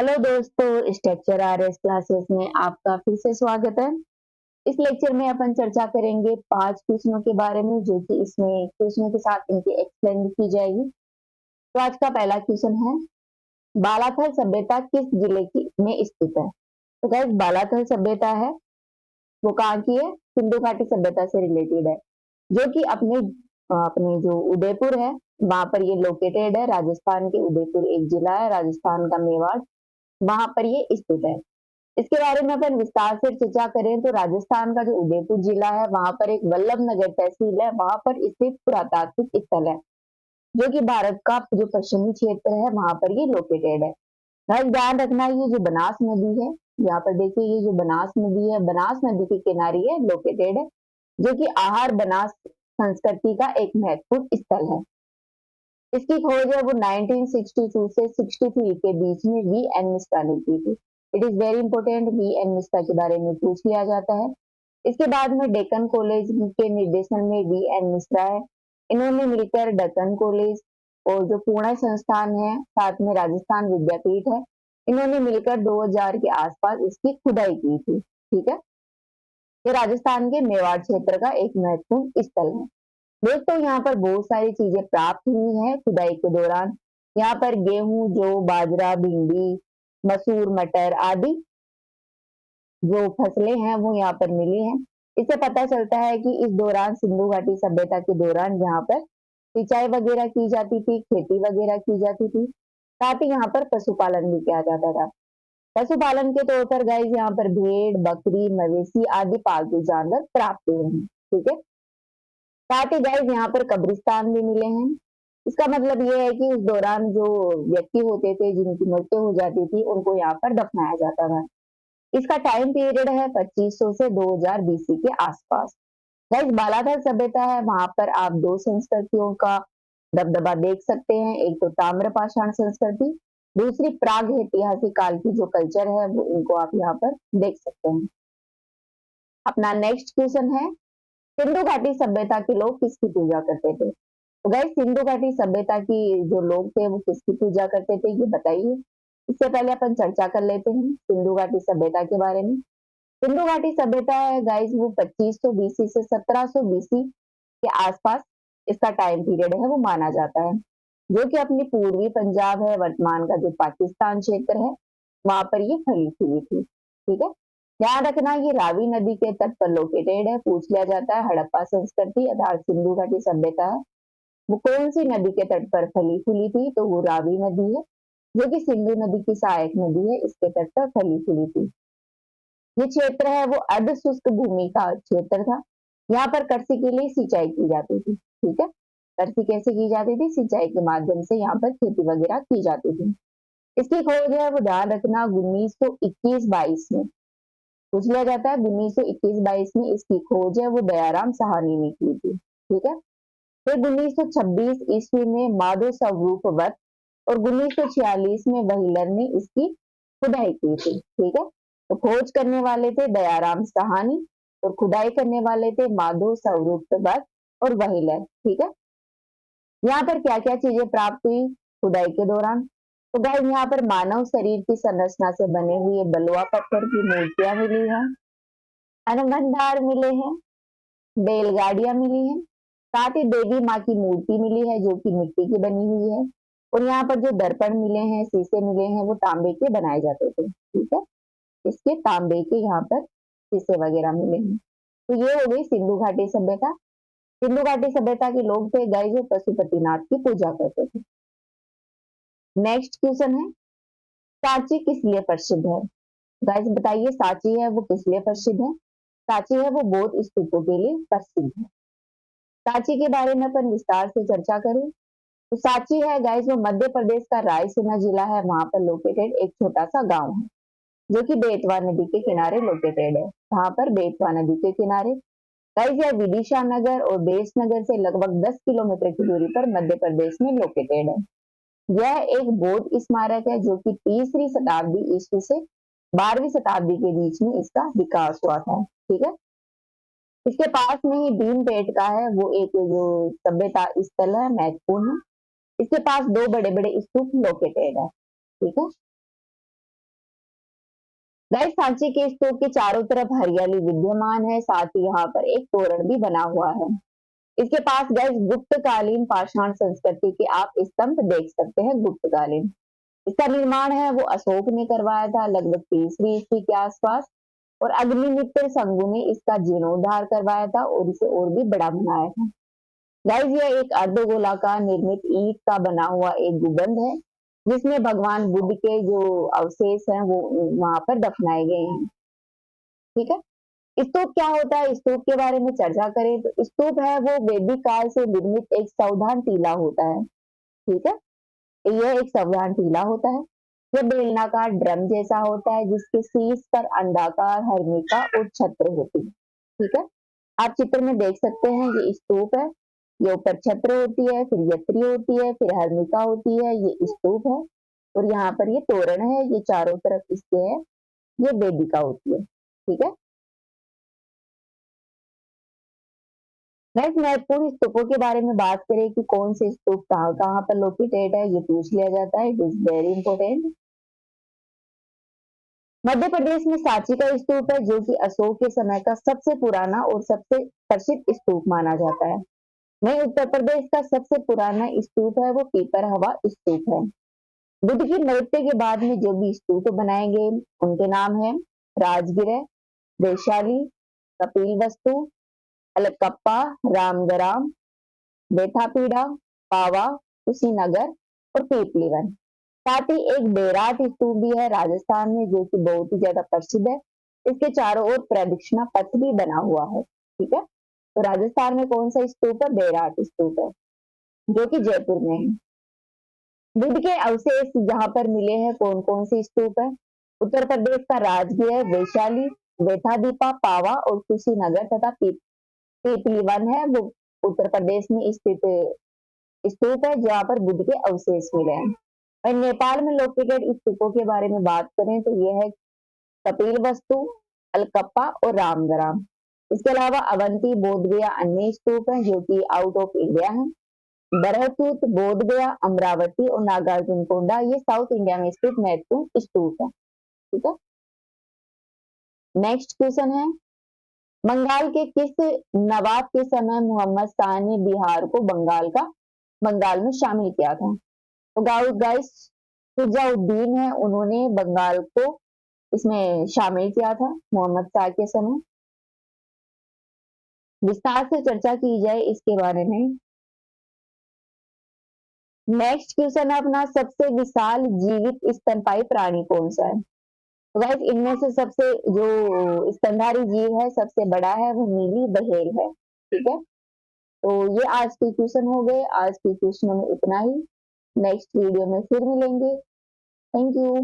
Hello दोस्तों, structure RS classes में आपका फिर से स्वागत है। इस लेक्चर में अपन चर्चा करेंगे 5 क्वेश्चनों के बारे में, जो कि इसमें क्वेश्चनों के साथ इनकी एक्सप्लेन की जाएगी। तो आज का पहला क्वेश्चन है, बालाथल सभ्यता किस जिले की में स्थित है? तो गाइस, बालाथल सभ्यता है वो कहाँ की है? सिंधु घाटी सभ्यता से रिलेटेड है, जो कि अपने जो उदयपुर है वहां पर ये लोकेटेड है। राजस्थान के उदयपुर एक जिला है, राजस्थान का मेवाड़, वहां पर ये स्थित है। इसके बारे में अपन विस्तार से चर्चा करें तो राजस्थान का जो उदयपुर जिला है वहां पर एक वल्लभ नगर तहसील है, वहां पर स्थित पुरातात्विक स्थल है, जो कि भारत का जो पश्चिमी क्षेत्र है वहां पर ये लोकेटेड है। गाइस, ध्यान रखना, ये जो बनास नदी है, यहाँ पर देखिए ये जो बनास नदी है, बनास नदी के किनारे ये लोकेटेड है, जो कि आहार बनास संस्कृति का एक महत्वपूर्ण स्थल है। इसकी खोज है वो 1962 से 63 के बीच में वी एन मिश्रा ने की थी। It is very important, V N Mishra के बारे में पूछ लिया जाता है। इसके बाद में डेक्कन कॉलेज के निर्देशन में वी एन मिश्रा है, इन्होंने मिलकर डेक्कन कॉलेज और जो पुणे संस्थान है, साथ में राजस्थान विद्यापीठ है, इन्होंने मिलकर 2000 के आसपास इसकी खुदाई की थी। ठीक है, ये राजस्थान के मेवाड़ क्षेत्र का एक महत्वपूर्ण स्थल है। दोस्तों, यहाँ पर बहुत सारी चीजें प्राप्त हुई हैं खुदाई के दौरान। यहाँ पर गेहूं, जौ, बाजरा, भिंडी, मसूर, मटर आदि जो फसलें हैं वो यहाँ पर मिली हैं। इससे पता चलता है कि इस दौरान सिंधु घाटी सभ्यता के दौरान यहाँ पर सिंचाई वगैरह की जाती थी, खेती वगैरह की जाती थी, साथ ही यहाँ पर पशुपालन भी किया जाता था। पशुपालन के तौर पर गाइस यहाँ पर भेड़, बकरी, मवेशी आदि पालतू जानवर प्राप्त हुए हैं। ठीक है, साथ ही गाइस यहाँ पर कब्रिस्तान भी मिले हैं। इसका मतलब ये है कि उस दौरान जो व्यक्ति होते थे जिनकी मृत्यु हो जाती थी, उनको यहाँ पर दफनाया जाता था। इसका टाइम पीरियड है 2500 से 2000 बीसी के आसपास। गाइस, बालाधर सभ्यता है, वहां पर आप दो संस्कृतियों का दबदबा देख सकते हैं। एक तो ताम्रपाषाण संस्कृति, दूसरी प्राग ऐतिहासिक काल की जो कल्चर है वो इनको आप यहाँ पर देख सकते हैं। अपना नेक्स्ट क्वेश्चन है, सिंधु घाटी सभ्यता के लोग किसकी पूजा करते थे? तो गाइस, सिंधु घाटी सभ्यता की जो लोग थे वो किसकी पूजा करते थे, ये बताइए। इससे पहले अपन चर्चा कर लेते हैं सिंधु घाटी सभ्यता के बारे में। सिंधु घाटी सभ्यता है गाइस वो 2500 बीसी से 1700 बीसी के आसपास इसका टाइम पीरियड है वो माना जाता है, जो कि अपनी पूर्वी पंजाब है, वर्तमान का जो पाकिस्तान क्षेत्र है, वहां पर ये फैली हुई थी। ठीक है, ध्यान रखना, ये रावी नदी के तट पर लोकेटेड है। पूछ लिया जाता है हड़प्पा संस्कृति अर्थात सिंधु घाटी सभ्यता है वो कौन सी नदी के तट पर फली फूली थी? तो वो रावी नदी है, जो कि सिंधु नदी की सहायक नदी है, इसके तट पर फली फूली थी। ये क्षेत्र है वो अर्ध शुष्क भूमि का क्षेत्र था। यहाँ पर कृषि के लिए सिंचाई की जाती थी। ठीक है, कृषि कैसे की जाती थी? सिंचाई के माध्यम से यहाँ पर खेती वगैरह की जाती थी। इसकी खोज है वो ध्यान रखना 1921-22 में पूछ लिया जाता है। 1921-22 में इसकी खोज है वो दयाराम साहनी ने की थी। ठीक है, फिर 1926 ईस्वी में माधव स्वरूप वत और 1946 में वहीलर ने इसकी खुदाई की थी। ठीक है, तो खोज करने वाले थे दयाराम साहनी और खुदाई करने वाले थे माधव स्वरूप वत और वहीलर। ठीक है, यहाँ पर क्या क्या चीजें प्राप्त हुई खुदाई के दौरान? तो गाइस, यहाँ पर मानव शरीर की संरचना से बने हुए बलुआ पत्थर की मूर्तियां मिली हैं, अनगंधार मिले हैं, बैलगाड़ियां मिली हैं, साथ ही देवी माँ की मूर्ति मिली है जो कि मिट्टी की बनी हुई है, और यहाँ पर जो दर्पण मिले हैं, शीशे मिले हैं, वो तांबे के बनाए जाते थे। ठीक है, इसके तांबे के यहाँ पर शीशे वगैरह मिले हैं। तो ये हो गई सिंधु घाटी सभ्यता। सिंधु घाटी सभ्यता के लोग थे गाइस जो पशुपतिनाथ की पूजा करते थे। नेक्स्ट क्वेश्चन है, सांची किस लिए प्रसिद्ध है? गाइस बताइए, सांची है वो किस लिए प्रसिद्ध है? सांची है वो बौद्ध स्तूपों के लिए प्रसिद्ध है। सांची के बारे में अपन विस्तार से चर्चा करें तो सांची है गाइस वो मध्य प्रदेश का रायसेन जिला है, वहां पर लोकेटेड एक छोटा सा गांव है, जो कि बेतवा नदी के किनारे लोकेटेड है। वहां पर बेतवा नदी के किनारे गाइस यह विदिशा नगर और बेस नगर से लगभग 10 किलोमीटर की दूरी पर मध्य प्रदेश में लोकेटेड है। यह एक बौद्ध स्मारक है जो कि तीसरी शताब्दी ईस्वी से 12वीं शताब्दी के बीच में इसका विकास हुआ था। ठीक है, इसके पास में ही भीमबेटका है वो एक जो सभ्यता स्थल है, महत्वपूर्ण है। इसके पास दो बड़े बड़े स्तूप लोकेटेड है। ठीक है, गाइस सांची के स्तूप के चारों तरफ हरियाली विद्यमान है, साथ ही यहाँ पर एक तोरण भी बना हुआ है। इसके पास गाइस गुप्तकालीन पाषाण संस्कृति के आप स्तंभ देख सकते हैं, गुप्तकालीन। इसका निर्माण है वो अशोक ने करवाया था लगभग 30वीं ईस्वी के आसपास, और अग्निमित्र संघु ने इसका जीर्णोद्धार करवाया था और इसे और भी बड़ा बनाया था। गाइस ये एक अर्धगोलाकार निर्मित ईंट का बना हुआ एक गुंबद है, जिसमें भगवान बुद्ध के जो अवशेष हैं वो वहां पर दफनाए गए हैं। ठीक है। स्तूप क्या होता है, स्तूप के बारे में चर्चा करें तो स्तूप है वो वैदिक काल से निर्मित एक सावधान टीला होता है। ठीक है। यह एक सावधान टीला होता है। यह बेलनाकार ड्रम जैसा होता है, जिसके शीर्ष पर अंडाकार हर्मिका और छत्र होती है। ठीक है। आप चित्र में देख सकते हैं ये स्तूप है, ये ऊपर छत्र होती है, फिर यत्री होती है, फिर हर्मिका होती है, ये स्तूप है, और यहाँ पर ये तोरण है, ये चारों तरफ इसके है, ये वेदिका होती है। ठीक है। नेक्स्ट महत्वपूर्ण स्तूपों के बारे में बात करें कि कौन से स्तूप कहाँ कहाँ पर लोकेटेड है, ये पूछ लिया जाता है। It is very important. Madhya Pradesh में सांची का स्तूप है, जो कि अशोक के समय का सबसे पुराना और सबसे प्रसिद्ध स्तूप माना जाता है। वहीं उत्तर प्रदेश का सबसे पुराना स्तूप है वो पीपर हवा स्तूप है। बुद्ध की मृत्यु के बाद में जो भी स्तूप बनाए गए उनके नाम है राजगिरह, वैशाली, कपिल वस्तु, अलकप्पा, रामगराम, बेथापीड़ा, पावा, कुशीनगर और पीपलीवन। साथ ही एक बेराट स्तूप भी है राजस्थान में, जो कि बहुत ही ज्यादा प्रसिद्ध है। इसके चारों ओर प्रदक्षिणा पथ भी बना हुआ है। ठीक है। तो राजस्थान में कौन सा स्तूप है, बेराट स्तूप है, जो कि जयपुर में है। बुद्ध के अवशेष जहां पर मिले हैं, कौन कौन से स्तूप है, उत्तर प्रदेश का राजगीर, वैशाली, वेथादीपा, पावा और कुशीनगर तथा पीपलीवन है वो उत्तर प्रदेश में स्थित स्तूप है जहाँ पर बुद्ध के अवशेष मिले हैं। और नेपाल में लोकेटेड स्तूपों के बारे में बात करें तो यह है कपिल वस्तु, अलकप्पा और रामगराम। इसके अलावा अवंती, बोध गया अन्य स्तूप हैं जो कि आउट ऑफ इंडिया हैं। बरहतूत, बोध गया, अमरावती और नागार्जुन कोंडा ये साउथ इंडिया में स्थित महत्वपूर्ण स्तूप है। ठीक है। नेक्स्ट क्वेश्चन है, बंगाल के किस नवाब के समय मोहम्मद शाह ने बिहार को बंगाल में शामिल किया था। तो गाइस सुजाउद्दीन है, उन्होंने बंगाल को इसमें शामिल किया था मोहम्मद शाह के समय। विस्तार से चर्चा की जाए इसके बारे में। नेक्स्ट क्वेश्चन है अपना, सबसे विशाल जीवित स्तनपायी प्राणी कौन सा है। तो गाइस इनमें से सबसे जो स्तनधारी जीव है सबसे बड़ा है वो नीली बहेर है। ठीक है। तो ये आज के क्वेश्चन हो गए, आज के क्वेश्चनों में इतना ही। नेक्स्ट वीडियो में फिर मिलेंगे। Thank you.